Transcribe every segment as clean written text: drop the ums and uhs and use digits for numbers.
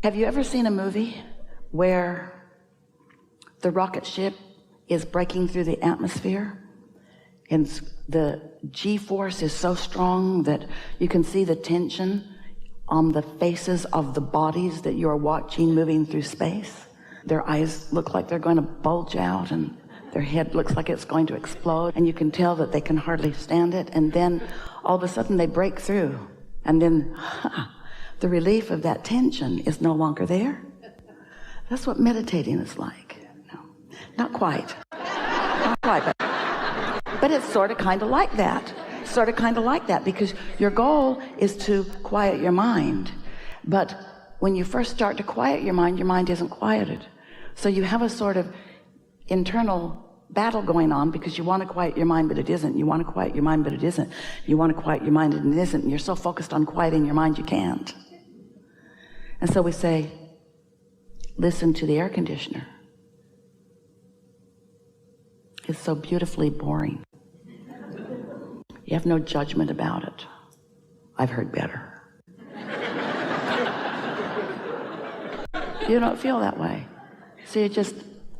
Have you ever seen a movie where the rocket ship is breaking through the atmosphere and the G-force is so strong that you can see the tension on the faces of the bodies that you're watching moving through space? Their eyes look like they're going to bulge out and their head looks like it's going to explode, and you can tell that they can hardly stand it, and then all of a sudden they break through, and then the relief of that tension is no longer there. That's what meditating is like. No, not quite. Not quite, but it's sort of kind of like that. Sort of kind of like that, because your goal is to quiet your mind. But when you first start to quiet your mind isn't quieted. So you have a sort of internal battle going on, because you want to quiet your mind, but it isn't. You want to quiet your mind, but it isn't. You want to quiet your mind, and it isn't. And you're so focused on quieting your mind, you can't. And so we say, listen to the air conditioner. It's so beautifully boring. You have no judgment about it. I've heard better. You don't feel that way. So you just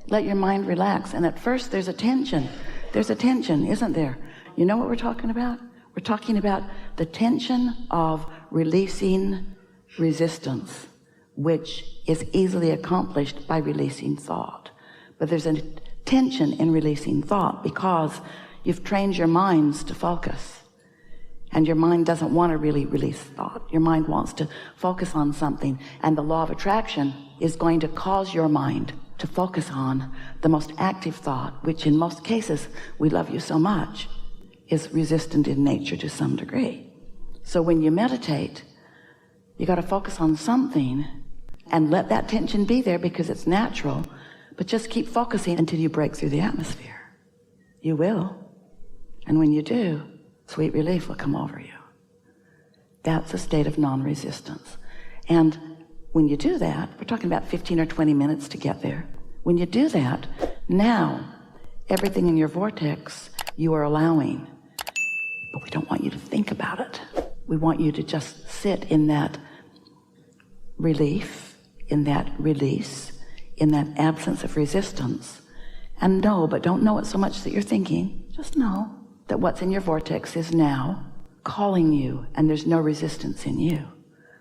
let your mind relax. And at first there's a tension. There's a tension, isn't there? You know what we're talking about? We're talking about the tension of releasing resistance, which is easily accomplished by releasing thought. But there's a tension in releasing thought because you've trained your minds to focus. And your mind doesn't want to really release thought. Your mind wants to focus on something. And the law of attraction is going to cause your mind to focus on the most active thought, which in most cases, we love you so much, is resistant in nature to some degree. So when you meditate, you got to focus on something and let that tension be there because it's natural, but just keep focusing until you break through the atmosphere. You will. And when you do, sweet relief will come over you. That's a state of non-resistance. And when you do that, we're talking about 15 or 20 minutes to get there. When you do that, now everything in your vortex you are allowing, but we don't want you to think about it. We want you to just sit in that relief, in that release, in that absence of resistance, and know, but don't know it so much that you're thinking. Just know that what's in your vortex is now calling you, and there's no resistance in you.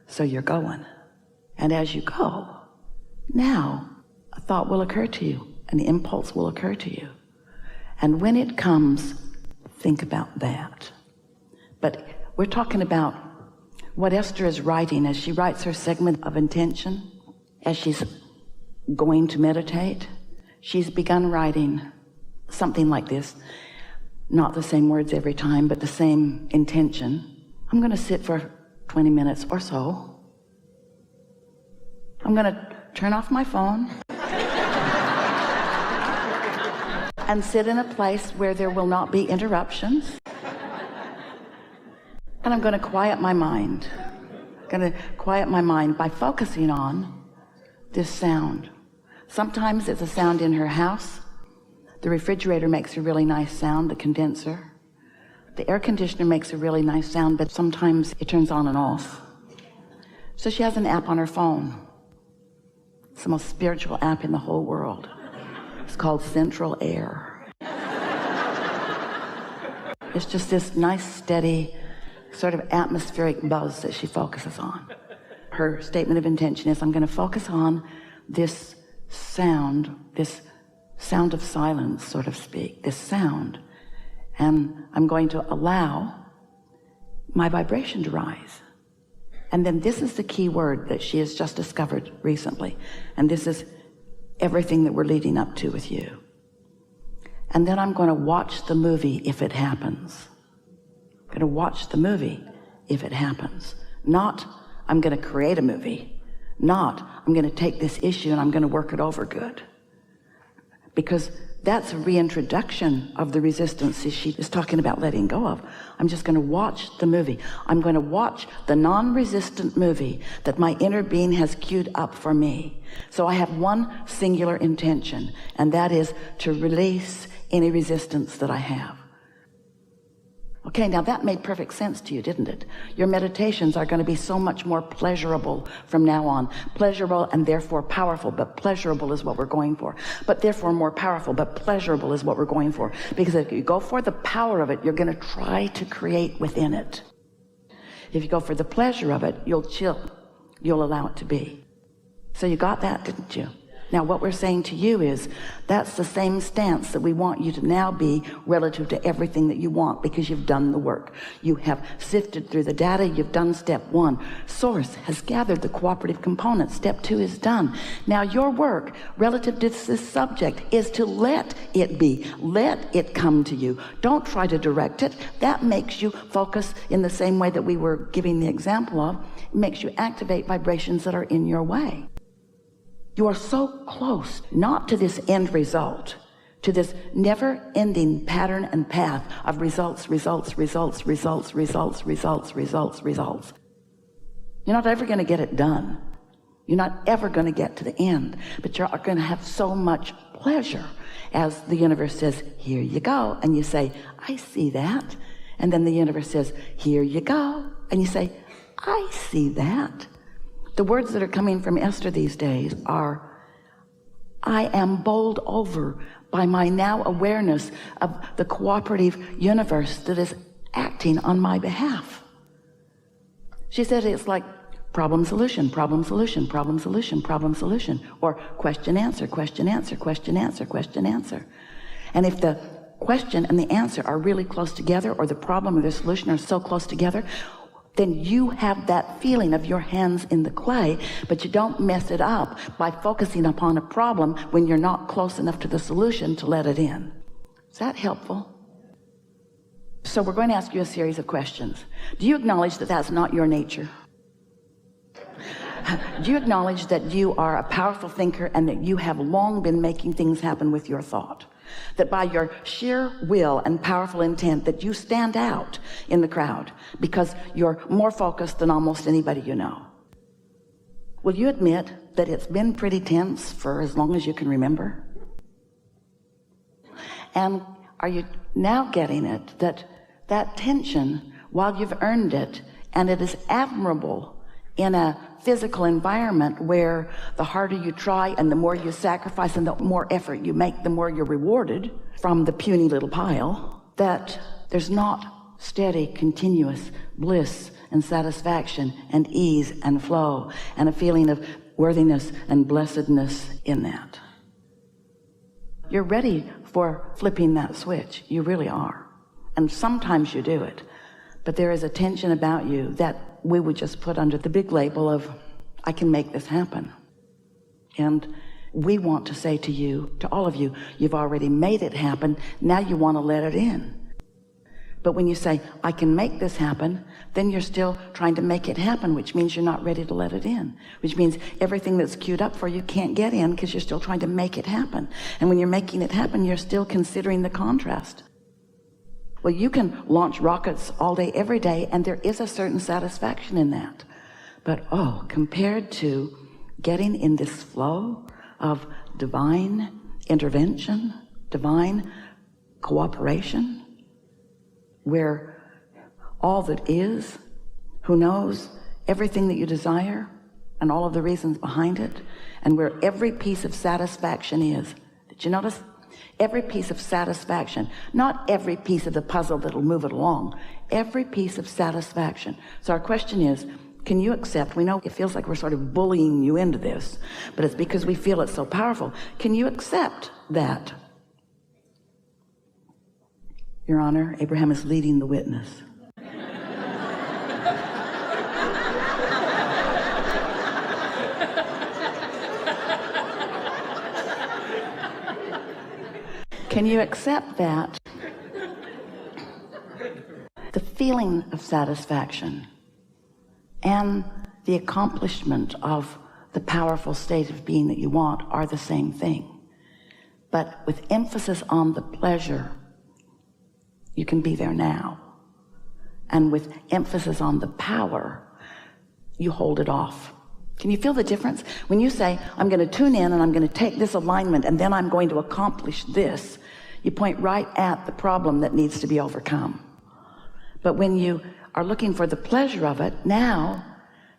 So you're going. And as you go, now a thought will occur to you, an impulse will occur to you. And when it comes, think about that. But we're talking about what Esther is writing as she writes her segment of intention, as she's going to meditate. She's begun writing something like this. Not the same words every time, but the same intention. I'm going to sit for 20 minutes or so. I'm going to turn off my phone and sit in a place where there will not be interruptions. And I'm going to quiet my mind. I'm going to quiet my mind by focusing on this sound. Sometimes it's a sound in her house. The refrigerator makes a really nice sound, the condenser. The air conditioner makes a really nice sound, but sometimes it turns on and off. So she has an app on her phone. It's the most spiritual app in the whole world. It's called Central Air. It's just this nice, steady, sort of atmospheric buzz that she focuses on. Her statement of intention is, I'm going to focus on this sound of silence, so to speak, this sound, and I'm going to allow my vibration to rise. And then this is the key word that she has just discovered recently, and this is everything that we're leading up to with you. And then I'm going to watch the movie if it happens. I'm going to watch the movie if it happens. Not, I'm going to create a movie. Not, I'm going to take this issue and I'm going to work it over good. Because that's a reintroduction of the resistance she is talking about letting go of. I'm just going to watch the movie. I'm going to watch the non-resistant movie that my inner being has queued up for me. So I have one singular intention, and that is to release any resistance that I have. Okay, now that made perfect sense to you, didn't it? Your meditations are going to be so much more pleasurable from now on. Pleasurable and therefore powerful, but pleasurable is what we're going for. But therefore more powerful, but pleasurable is what we're going for. Because if you go for the power of it, you're going to try to create within it. If you go for the pleasure of it, you'll chill. You'll allow it to be. So you got that, didn't you? Now what we're saying to you is that's the same stance that we want you to now be relative to everything that you want, because you've done the work. You have sifted through the data. You've done step 1. Source has gathered the cooperative components. Step 2 is done. Now your work relative to this subject is to let it be. Let it come to you. Don't try to direct it. That makes you focus in the same way that we were giving the example of. It makes you activate vibrations that are in your way. You are so close, not to this end result, to this never-ending pattern and path of results. You're not ever going to get it done. You're not ever going to get to the end, but you're going to have so much pleasure as the universe says, here you go. And you say, I see that. And then the universe says, here you go. And you say, I see that. The words that are coming from Esther these days are, I am bowled over by my now awareness of the cooperative universe that is acting on my behalf. She said it's like problem, solution, problem, solution, problem, solution, problem, solution, or question, answer, question, answer, question, answer, question, answer. And if the question and the answer are really close together, or the problem or the solution are so close together, then you have that feeling of your hands in the clay, but you don't mess it up by focusing upon a problem when you're not close enough to the solution to let it in. Is that helpful? So we're going to ask you a series of questions. Do you acknowledge that that's not your nature? Do you acknowledge that you are a powerful thinker and that you have long been making things happen with your thought? That by your sheer will and powerful intent that you stand out in the crowd because you're more focused than almost anybody you know? Will you admit that it's been pretty tense for as long as you can remember? And are you now getting it, that that tension, while you've earned it, and it is admirable in a physical environment where the harder you try and the more you sacrifice and the more effort you make, the more you're rewarded from the puny little pile, that there's not steady, continuous bliss and satisfaction and ease and flow and a feeling of worthiness and blessedness in that. You're ready for flipping that switch. You really are. And sometimes you do it. But there is a tension about you that we would just put under the big label of, I can make this happen. And we want to say to you, to all of you, you've already made it happen. Now you want to let it in. But when you say, I can make this happen, then you're still trying to make it happen, which means you're not ready to let it in, which means everything that's queued up for you can't get in because you're still trying to make it happen. And when you're making it happen, you're still considering the contrast. Well, you can launch rockets all day, every day, and there is a certain satisfaction in that. But, oh, compared to getting in this flow of divine intervention, divine cooperation, where all that is, who knows everything that you desire and all of the reasons behind it, and where every piece of satisfaction is. Did you notice? Every piece of satisfaction, not every piece of the puzzle that'll move it along, every piece of satisfaction. So our question is, can you accept, we know it feels like we're sort of bullying you into this, but it's because we feel it's so powerful. Can you accept that? Your Honor, Abraham is leading the witness. Can you accept that? The feeling of satisfaction and the accomplishment of the powerful state of being that you want are the same thing. But with emphasis on the pleasure, you can be there now. And with emphasis on the power, you hold it off. Can you feel the difference? When you say, I'm going to tune in and I'm going to take this alignment and then I'm going to accomplish this, you point right at the problem that needs to be overcome. But when you are looking for the pleasure of it, now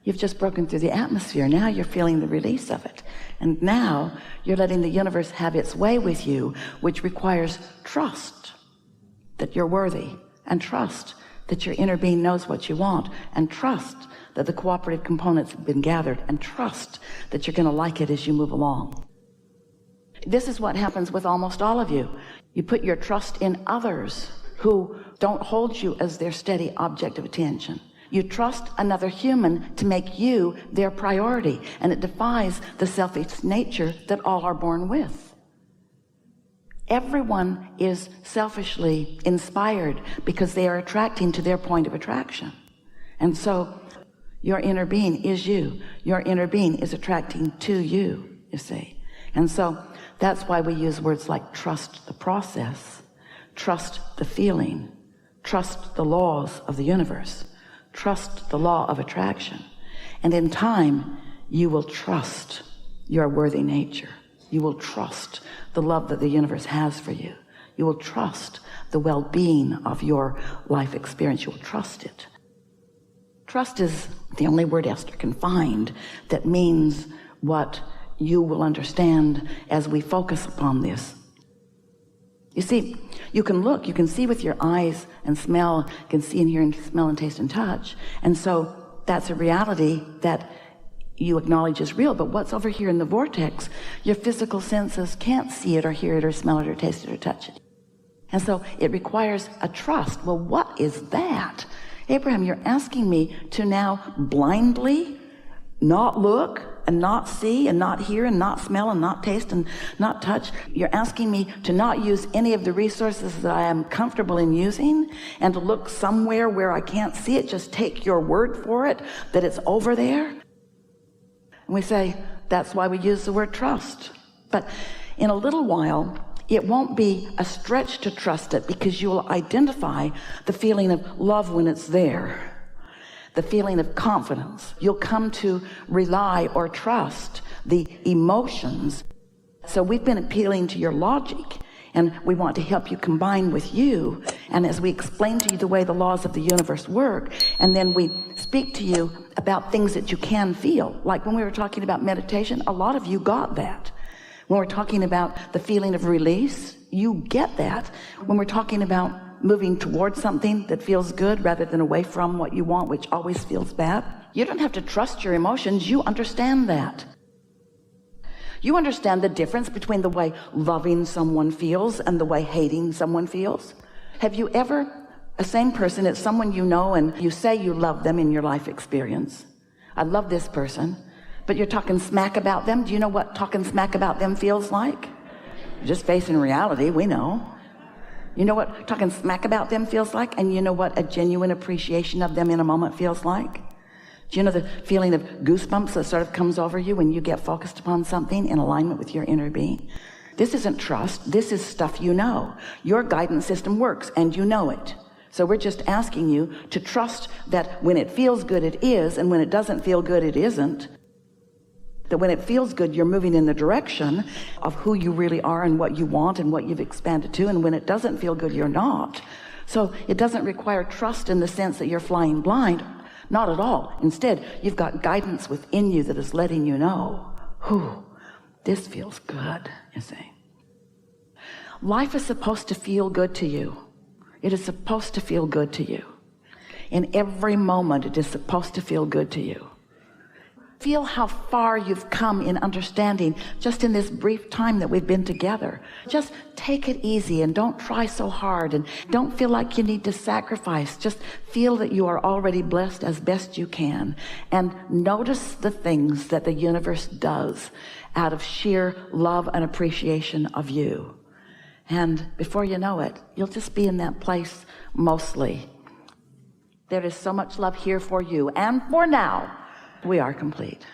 you've just broken through the atmosphere. Now you're feeling the release of it. And now you're letting the universe have its way with you, which requires trust that you're worthy, and trust that your inner being knows what you want, and trust that the cooperative components have been gathered, and trust that you're going to like it as you move along. This is what happens with almost all of you. You put your trust in others who don't hold you as their steady object of attention. You trust another human to make you their priority, and it defies the selfish nature that all are born with. Everyone is selfishly inspired because they are attracting to their point of attraction. And so your inner being is you. Your inner being is attracting to you, you see. And so that's why we use words like trust the process, trust the feeling, trust the laws of the universe, trust the law of attraction. And in time, you will trust your worthy nature. You will trust the love that the universe has for you. You will trust the well-being of your life experience. You will trust it. Trust is the only word Esther can find that means what you will understand as we focus upon this. You see, you can look, you can see with your eyes and smell, you can see and hear and smell and taste and touch. And so that's a reality that you acknowledge is real. But what's over here in the vortex, your physical senses can't see it or hear it or smell it or taste it or touch it. And so it requires a trust. Well, what is that? Abraham, you're asking me to now blindly not look and not see and not hear and not smell and not taste and not touch. You're asking me to not use any of the resources that I am comfortable in using, and to look somewhere where I can't see it, just take your word for it that it's over there. And we say, that's why we use the word trust. But in a little while, it won't be a stretch to trust it, because you'll identify the feeling of love when it's there, the feeling of confidence. You'll come to rely or trust the emotions. So we've been appealing to your logic, and we want to help you combine with you. And as we explain to you the way the laws of the universe work, and then we speak to you about things that you can feel. Like when we were talking about meditation, a lot of you got that. When we're talking about the feeling of release, you get that. When we're talking about moving towards something that feels good rather than away from what you want, which always feels bad, you don't have to trust your emotions. You understand that. You understand the difference between the way loving someone feels and the way hating someone feels. Have you ever, a same person, it's someone you know, and you say you love them in your life experience. I love this person, but you're talking smack about them. Do you know what talking smack about them feels like? You're just facing reality, we know. You know what talking smack about them feels like? And you know what a genuine appreciation of them in a moment feels like? Do you know the feeling of goosebumps that sort of comes over you when you get focused upon something in alignment with your inner being? This isn't trust. This is stuff you know. Your guidance system works, and you know it. So we're just asking you to trust that when it feels good, it is, and when it doesn't feel good, it isn't. That when it feels good, you're moving in the direction of who you really are and what you want and what you've expanded to, and when it doesn't feel good, you're not. So it doesn't require trust in the sense that you're flying blind. Not at all. Instead, you've got guidance within you that is letting you know, whew, this feels good, you see. Life is supposed to feel good to you. It is supposed to feel good to you. In every moment, it is supposed to feel good to you. Feel how far you've come in understanding just in this brief time that we've been together. Just take it easy and don't try so hard, and don't feel like you need to sacrifice. Just feel that you are already blessed as best you can, and notice the things that the universe does out of sheer love and appreciation of you. And before you know it, you'll just be in that place mostly. There is so much love here for you, and for now. We are complete.